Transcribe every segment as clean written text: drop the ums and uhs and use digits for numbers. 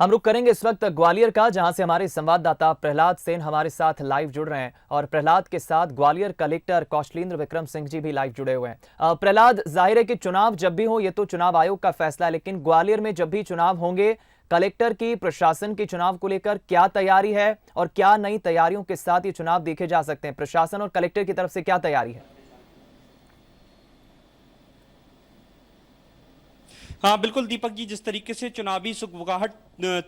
हम रुक करेंगे इस वक्त ग्वालियर का, जहां से हमारे संवाददाता प्रहलाद सेन हमारे साथ लाइव जुड़ रहे हैं और प्रहलाद के साथ ग्वालियर कलेक्टर कौशलेंद्र विक्रम सिंह जी भी लाइव जुड़े हुए हैं। प्रहलाद, जाहिर है कि चुनाव जब भी हो ये तो चुनाव आयोग का फैसला है, लेकिन ग्वालियर में जब भी चुनाव होंगे कलेक्टर की, प्रशासन की चुनाव को लेकर क्या तैयारी है और क्या नई तैयारियों के साथ ये चुनाव देखे जा सकते हैं? प्रशासन और कलेक्टर की तरफ से क्या तैयारी है? हाँ बिल्कुल दीपक जी, जिस तरीके से चुनावी सुगबुगाहट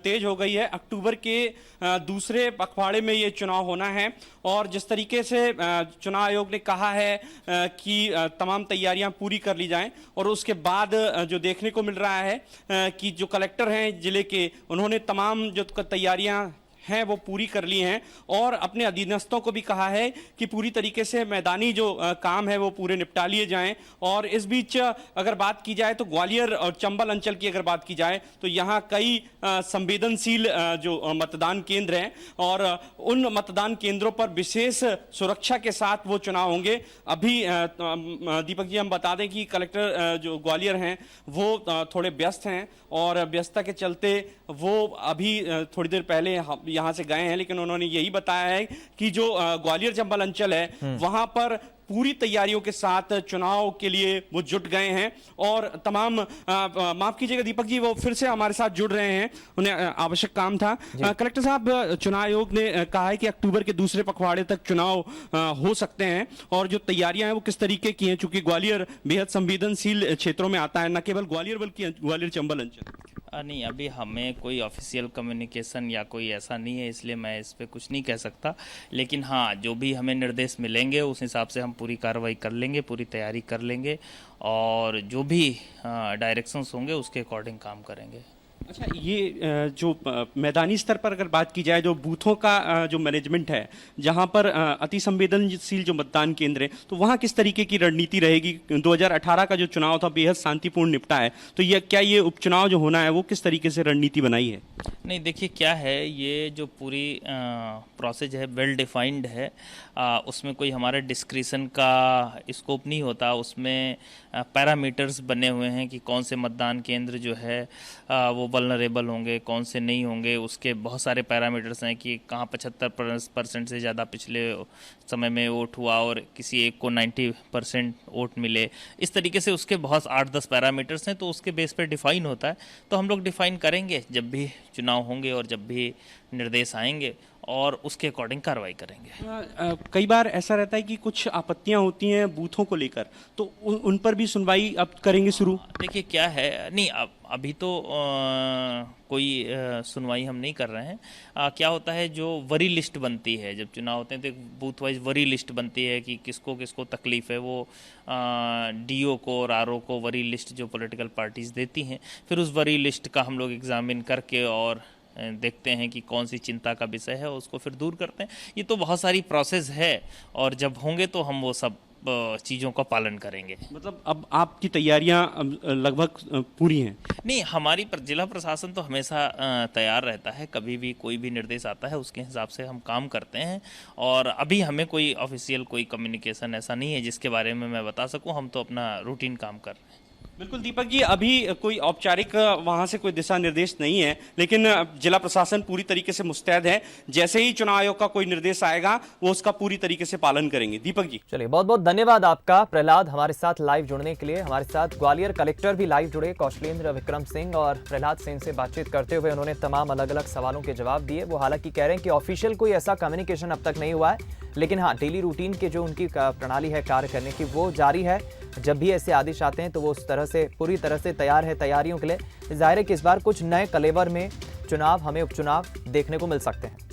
तेज हो गई है, अक्टूबर के दूसरे पखवाड़े में ये चुनाव होना है और जिस तरीके से चुनाव आयोग ने कहा है कि तमाम तैयारियां पूरी कर ली जाएं और उसके बाद जो देखने को मिल रहा है कि जो कलेक्टर हैं जिले के, उन्होंने तमाम जो तैयारियां हैं वो पूरी कर ली हैं और अपने अधीनस्थों को भी कहा है कि पूरी तरीके से मैदानी जो काम है वो पूरे निपटा लिए जाएं। और इस बीच अगर बात की जाए तो ग्वालियर और चंबल अंचल की अगर बात की जाए तो यहाँ कई संवेदनशील जो मतदान केंद्र हैं और उन मतदान केंद्रों पर विशेष सुरक्षा के साथ वो चुनाव होंगे। अभी दीपक जी हम बता दें कि कलेक्टर जो ग्वालियर हैं वो थोड़े व्यस्त हैं और व्यस्तता के चलते वो अभी थोड़ी देर पहले यहाँ से गए हैं, लेकिन उन्होंने यही बताया है कि जो ग्वालियर चंबल अंचल है वहां पर पूरी तैयारियों के साथ चुनाव के लिए वो जुट गए हैं और तमाम माफ कीजिएगा दीपक जी, वो फिर से हमारे साथ जुड़ रहे हैं, उन्हें आवश्यक काम था। कलेक्टर साहब, चुनाव आयोग ने कहा है कि अक्टूबर के दूसरे पखवाड़े तक चुनाव हो सकते हैं और जो तैयारियां हैं वो किस तरीके की हैं, चूंकि ग्वालियर बेहद संवेदनशील क्षेत्रों में आता है, न केवल ग्वालियर बल्कि ग्वालियर चंबल अंचल। नहीं, अभी हमें कोई ऑफिशियल कम्युनिकेशन या कोई ऐसा नहीं है, इसलिए मैं इस पे कुछ नहीं कह सकता। लेकिन हाँ, जो भी हमें निर्देश मिलेंगे उस हिसाब से हम पूरी कार्रवाई कर लेंगे, पूरी तैयारी कर लेंगे और जो भी डायरेक्शंस होंगे उसके अकॉर्डिंग काम करेंगे। अच्छा, ये जो मैदानी स्तर पर अगर बात की जाए, जो बूथों का जो मैनेजमेंट है, जहां पर अति संवेदनशील जो मतदान केंद्र है, तो वहां किस तरीके की रणनीति रहेगी? 2018 का जो चुनाव था बेहद शांतिपूर्ण निपटा है, तो ये क्या ये उपचुनाव जो होना है वो किस तरीके से रणनीति बनाई है? नहीं, देखिए क्या है, ये जो पूरी प्रोसेस है वेल डिफाइंड है, उसमें कोई हमारे डिस्क्रिशन का स्कोप नहीं होता। उसमें पैरामीटर्स बने हुए हैं कि कौन से मतदान केंद्र जो है वो वल्नरेबल होंगे, कौन से नहीं होंगे। उसके बहुत सारे पैरामीटर्स हैं कि कहाँ 75% से ज़्यादा पिछले समय में वोट हुआ और किसी एक को 90% वोट मिले। इस तरीके से उसके बहुत 8-10 पैरामीटर्स हैं, तो उसके बेस पर डिफ़ाइन होता है। तो हम लोग डिफ़ाइन करेंगे जब भी चुनाव होंगे और जब भी निर्देश आएंगे और उसके अकॉर्डिंग कार्रवाई करेंगे। कई बार ऐसा रहता है कि कुछ आपत्तियां होती हैं बूथों को लेकर, तो उन पर भी सुनवाई अब करेंगे शुरू? देखिए क्या है, नहीं अभी तो कोई सुनवाई हम नहीं कर रहे हैं। क्या होता है, जो वरी लिस्ट बनती है जब चुनाव होते हैं तो एक बूथ वाइज वरी लिस्ट बनती है कि किसको किसको तकलीफ है, वो डीओ को और आरओ को वरी लिस्ट जो पॉलिटिकल पार्टीज देती हैं, फिर उस वरी लिस्ट का हम लोग एग्जामिन करके और देखते हैं कि कौन सी चिंता का विषय है, उसको फिर दूर करते हैं। ये तो बहुत सारी प्रोसेस है और जब होंगे तो हम वो सब चीज़ों का पालन करेंगे। मतलब अब आपकी तैयारियां लगभग पूरी हैं? नहीं, हमारी जिला प्रशासन तो हमेशा तैयार रहता है, कभी भी कोई भी निर्देश आता है उसके हिसाब से हम काम करते हैं और अभी हमें कोई ऑफिशियल कोई कम्युनिकेशन ऐसा नहीं है जिसके बारे में मैं बता सकूं। हम तो अपना रूटीन काम कर रहे हैं। बिल्कुल दीपक जी, अभी कोई औपचारिक वहां से कोई दिशा निर्देश नहीं है, लेकिन जिला प्रशासन पूरी तरीके से मुस्तैद है। जैसे ही चुनाव आयोग का कोई निर्देश आएगा वो उसका पूरी तरीके से पालन करेंगे। दीपक जी चलिए, बहुत बहुत धन्यवाद आपका प्रहलाद, हमारे साथ लाइव जुड़ने के लिए। हमारे साथ ग्वालियर कलेक्टर भी लाइव जुड़े, कौशलेंद्र विक्रम सिंह, और प्रहलाद सेन से बातचीत करते हुए उन्होंने तमाम अलग अलग सवालों के जवाब दिए। वो हालांकि कह रहे हैं कि ऑफिशियल कोई ऐसा कम्युनिकेशन अब तक नहीं हुआ है, लेकिन हाँ, डेली रूटीन के जो उनकी प्रणाली है कार्य करने की वो जारी है। जब भी ऐसे आदेश आते हैं तो वो उस तरह से पूरी तरह से तैयार है तैयारियों के लिए। जाहिर है कि इस बार कुछ नए कलेवर में चुनाव, हमें उपचुनाव देखने को मिल सकते हैं।